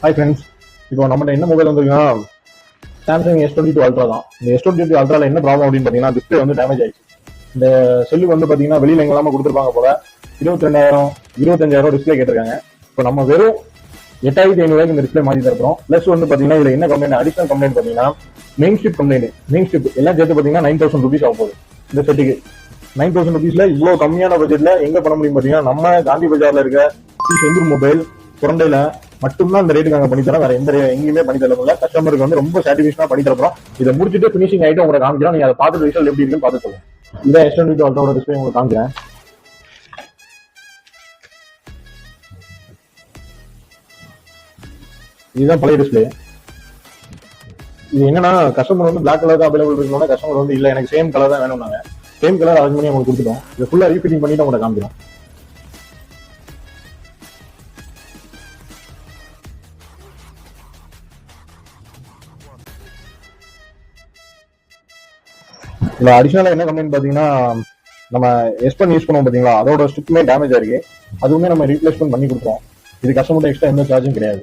Hi friends, இப்போ நம்மகிட்ட என்ன மொபைல் வந்துருக்குன்னா சாம்சங் S22 அல்ட்ரா தான். இந்த S22 அல்ட்ரால என்ன ப்ராப்ளம் அப்படின்னு பார்த்தீங்கன்னா டிஸ்பிளே வந்து டேமேஜ் ஆயிடுச்சு. இந்த செல்லுக்கு வந்து பார்த்தீங்கன்னா வெளியில எங்கெல்லாம கொடுத்துருப்பாங்க போல 22,000 25,000 டிஸ்பிளே கேட்டிருக்காங்க. இப்போ நம்ம வெறும் 8,500 இந்த டிஸ்பிளே மாற்றி தருகிறோம். ப்ளஸ் வந்து பார்த்தீங்கன்னா இதில் என்ன கம்ப்ளைண்ட், அடிஷனல் கம்ப்ளைண்ட் பார்த்தீங்கன்னா main strip complaint. Main strip எல்லாம் சேர்த்து பார்த்தீங்கன்னா 9,000 rupees ஆக போகுது இந்த செட்டுக்கு. 9,000 rupeesல இவ்வளோ கம்மியான பட்ஜெட்ல எங்க பண்ண முடியும் பார்த்தீங்கன்னா நம்ம காந்தி பஜார்ல இருக்க செந்தூர் மொபைல் குரண்டையில மட்டும்தான் இந்த ரேட்டுக்கு நாங்க பண்ணி தரோம். வேற எந்த எங்கேயுமே பண்ணி தர முடியல. கஸ்டமருக்கு வந்து ரொம்ப சாட்டிஸ்ஃபேக்ஷனா பண்ணி தரப்போம். இதை முடிச்சுட்டு பினிஷிங் ஆயிட்டு உங்களுக்கு காமிக்கிறோம். நீங்க அதை பார்த்துட்டு ரிசல்ட் எப்படி இருக்குன்னு பார்த்து சொல்லுங்க. இதான் S22 அல்ட்ராவோட டிஸ்பிளே உங்களுக்கு காமிக்கிறேன். இதுதான் பழைய டிஸ்பிளே. இது என்னன்னா கஸ்டமர் வந்து பிளாக் கலர் தான் அவைலபிள் இருக்கணும்னா கஸ்டமர் வந்து இல்ல எனக்கு சேம் கலர் தான் வேணும்னாங்க. சேம் கலர் அரேஞ்ச் பண்ணி உங்களுக்கு கொடுத்துட்டோம். இதை ஃபுல்லா ரீஃபிட்டிங் பண்ணிட்டு உங்களுக்கு காமிக்கிறோம். இதுல அடிஷனலா என்ன கம்ப்ளைண்ட் பாத்தீங்கன்னா நம்ம S1 யூஸ் பண்ணுவோம் பாத்தீங்களா, அதோட ஸ்ட்ரிப்மே டேமேஜ் ஆயிருக்கு. அதுவுமே நம்ம ரீப்ளேஸ்மெண்ட் பண்ணி கொடுத்தோம். இது கஸ்டமர் எக்ஸ்ட்ரா எந்த சார்ஜும் கிடையாது.